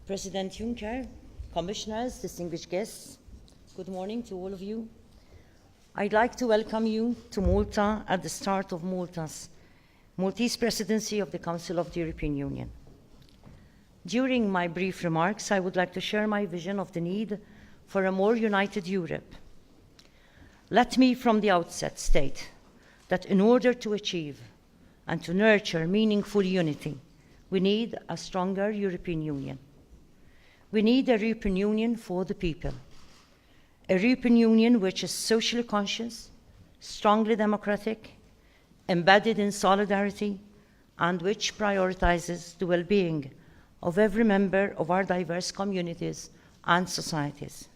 President Juncker, Commissioners, distinguished guests, good morning to all of you. I'd like to welcome you to Malta at the start of Maltese presidency of the Council of the European Union. During my brief remarks, I would like to share my vision of the need for a more united Europe. Let me from the outset state that in order to achieve and to nurture meaningful unity, we need a stronger European Union. We need a European Union for the people, a European Union which is socially conscious, strongly democratic, embedded in solidarity, and which prioritizes the well-being of every member of our diverse communities and societies.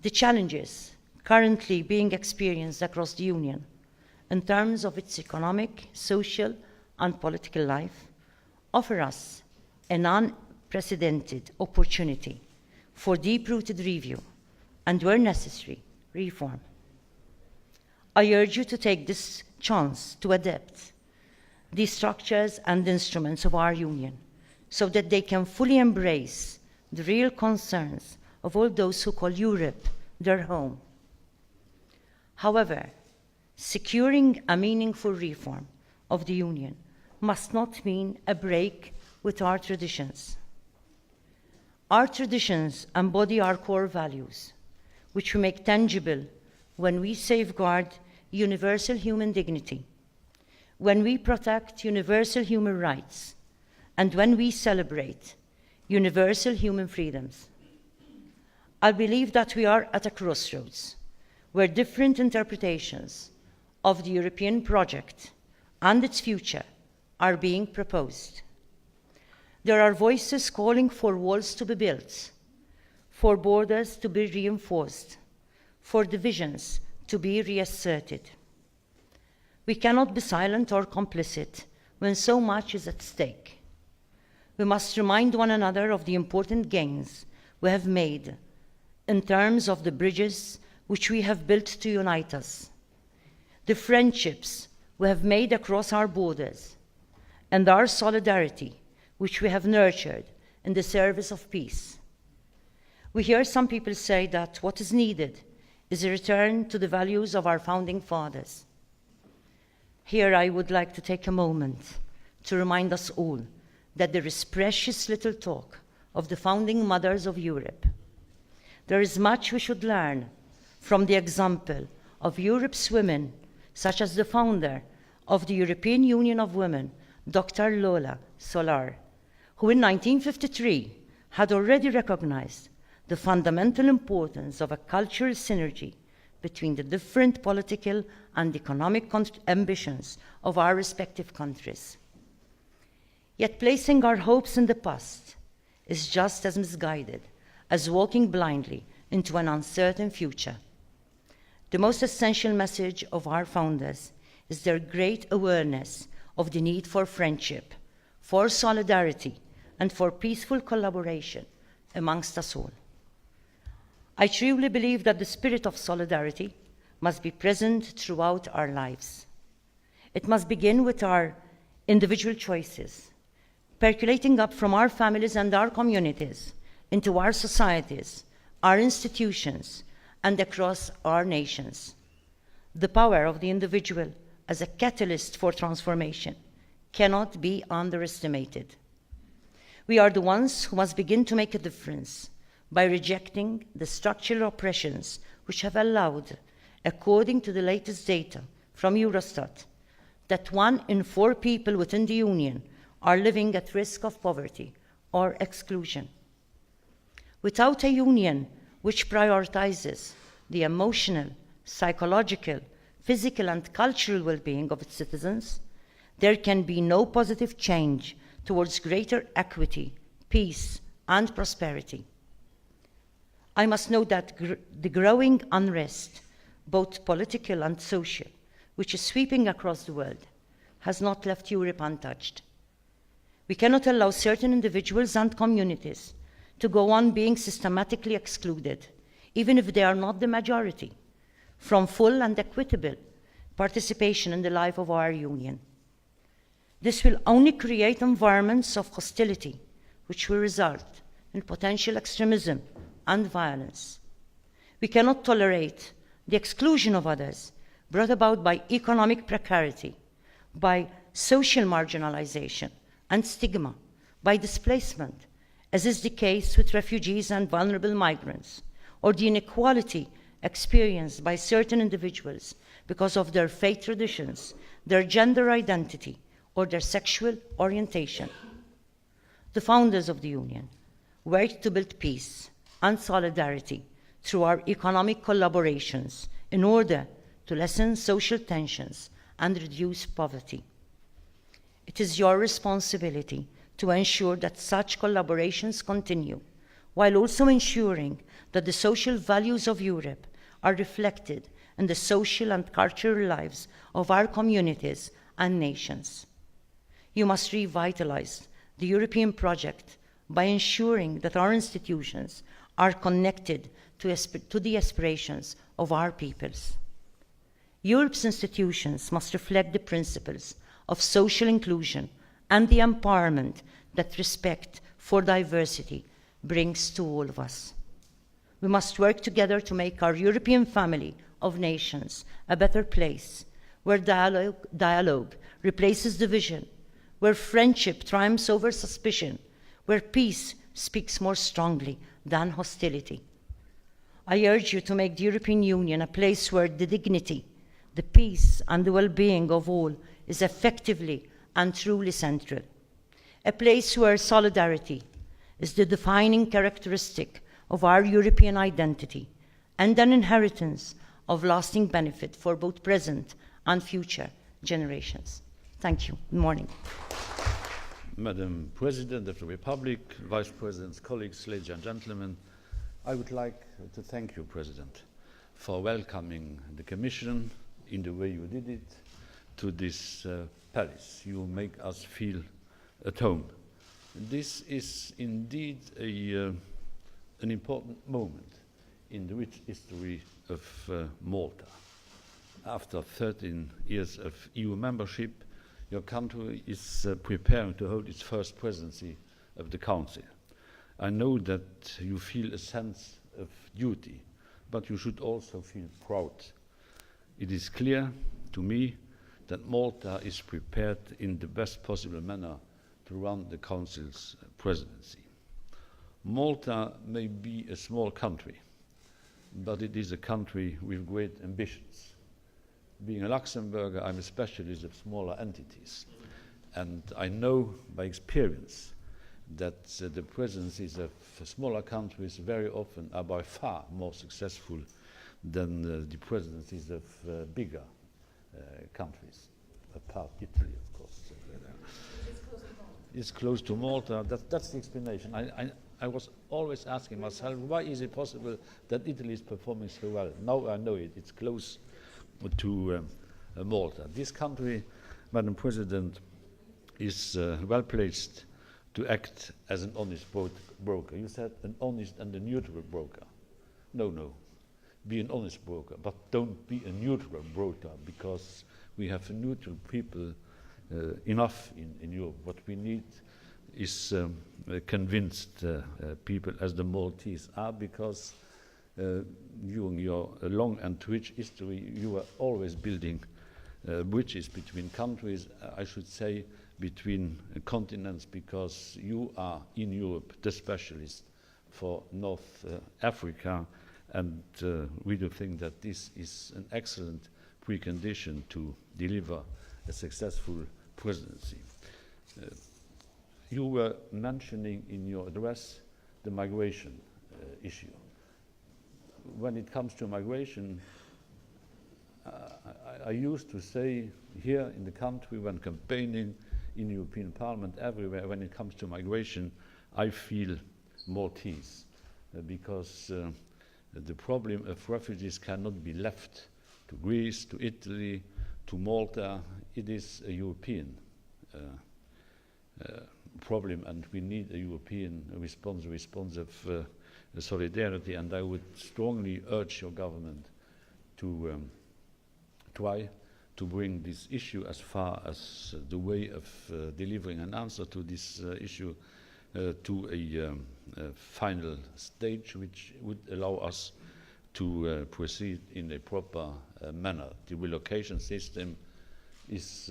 The challenges currently being experienced across the Union in terms of its economic, social, and political life offer us an unprecedented opportunity for deep-rooted review and, where necessary, reform. I urge you to take this chance to adapt the structures and instruments of our Union so that they can fully embrace the real concerns of all those who call Europe their home. However, securing a meaningful reform of the Union must not mean a break with our traditions. Our traditions embody our core values, which we make tangible when we safeguard universal human dignity, when we protect universal human rights, and when we celebrate universal human freedoms. I believe that we are at a crossroads where different interpretations of the European project and its future are being proposed. There are voices calling for walls to be built, for borders to be reinforced, for divisions to be reasserted. We cannot be silent or complicit when so much is at stake. We must remind one another of the important gains we have made in terms of the bridges which we have built to unite us, the friendships we have made across our borders, and our solidarity which we have nurtured in the service of peace. We hear some people say that what is needed is a return to the values of our founding fathers. Here I would like to take a moment to remind us all that there is precious little talk of the founding mothers of Europe. There is much we should learn from the example of Europe's women, such as the founder of the European Union of Women, Dr. Lola Solar, who in 1953 had already recognized the fundamental importance of a cultural synergy between the different political and economic ambitions of our respective countries. Yet placing our hopes in the past is just as misguided as walking blindly into an uncertain future. The most essential message of our founders is their great awareness of the need for friendship, for solidarity, and for peaceful collaboration amongst us all. I truly believe that the spirit of solidarity must be present throughout our lives. It must begin with our individual choices, percolating up from our families and our communities into our societies, our institutions, and across our nations. The power of the individual as a catalyst for transformation cannot be underestimated. We are the ones who must begin to make a difference by rejecting the structural oppressions which have allowed, according to the latest data from Eurostat, that 1 in 4 people within the Union are living at risk of poverty or exclusion. Without a Union which prioritizes the emotional, psychological, physical, and cultural well-being of its citizens, there can be no positive change towards greater equity, peace, and prosperity. I must note that the growing unrest, both political and social, which is sweeping across the world, has not left Europe untouched. We cannot allow certain individuals and communities to go on being systematically excluded, even if they are not the majority, from full and equitable participation in the life of our Union. This will only create environments of hostility, which will result in potential extremism and violence. We cannot tolerate the exclusion of others brought about by economic precarity, by social marginalization and stigma, by displacement, as is the case with refugees and vulnerable migrants, or the inequality experienced by certain individuals because of their faith traditions, their gender identity, or their sexual orientation. The founders of the Union worked to build peace and solidarity through our economic collaborations in order to lessen social tensions and reduce poverty. It is your responsibility to ensure that such collaborations continue, while also ensuring that the social values of Europe are reflected in the social and cultural lives of our communities and nations. You must revitalize the European project by ensuring that our institutions are connected to the aspirations of our peoples. Europe's institutions must reflect the principles of social inclusion and the empowerment that respect for diversity brings to all of us. We must work together to make our European family of nations a better place, where dialogue replaces division, where friendship triumphs over suspicion, where peace speaks more strongly than hostility. I urge you to make the European Union a place where the dignity, the peace, and the well-being of all is effectively and truly central. A place where solidarity is the defining characteristic of our European identity and an inheritance of lasting benefit for both present and future generations. Thank you. Good morning. Madam President of the Republic, Vice Presidents, colleagues, ladies and gentlemen, I would like to thank you, President, for welcoming the Commission in the way you did it to this palace. You make us feel at home. This is indeed an important moment in the rich history of Malta. After 13 years of EU membership, your country is preparing to hold its first presidency of the Council. I know that you feel a sense of duty, but you should also feel proud. It is clear to me that Malta is prepared in the best possible manner to run the Council's presidency. Malta may be a small country, but it is a country with great ambitions. Being a Luxembourger, I'm a specialist of smaller entities, and I know by experience that the presidencies of smaller countries very often are by far more successful than the presidencies of bigger countries, apart Italy, of course. It's close to Malta. That's the explanation. I was always asking myself, why is it possible that Italy is performing so well? Now I know it. It's close to Malta. This country, Madam President, is well placed to act as an honest broker. You said an honest and a neutral broker. No. Be an honest broker, but don't be a neutral broker, because we have neutral people enough in Europe. What we need is convinced people, as the Maltese are, because during your long and rich history, you are always building bridges between countries, I should say between continents, because you are in Europe the specialist for North Africa, and we do think that this is an excellent precondition to deliver a successful presidency. You were mentioning in your address the migration issue. When it comes to migration, I used to say here in the country, when campaigning in the European Parliament, everywhere, when it comes to migration, I feel Maltese, because the problem of refugees cannot be left to Greece, to Italy, to Malta. It is a European problem, and we need a European response of solidarity, and I would strongly urge your government to try to bring this issue as far as the way of delivering an answer to this issue to a final stage which would allow us to proceed in a proper manner. The relocation system is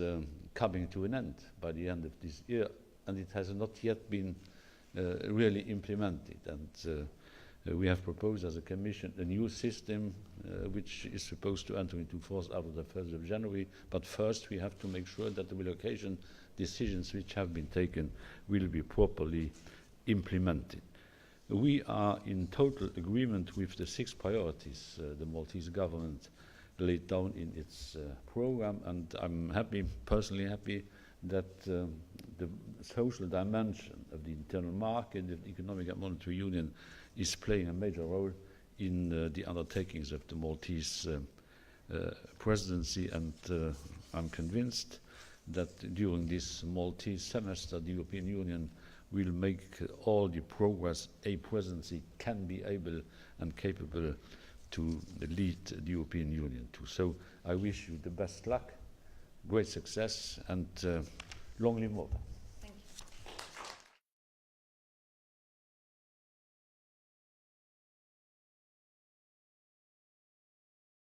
coming to an end by the end of this year, and it has not yet been really implemented. And we have proposed as a Commission a new system which is supposed to enter into force out of the 1st of January. But first we have to make sure that the relocation decisions which have been taken will be properly implemented. We are in total agreement with the 6 priorities the Maltese government laid down in its program, and I'm happy, personally happy, that the social dimension of the internal market, the economic and monetary union, is playing a major role in the undertakings of the Maltese presidency, and I'm convinced that during this Maltese semester the European Union will make all the progress a presidency can be able and capable to lead the European Union to. So I wish you the best luck, great success, and long live Malta.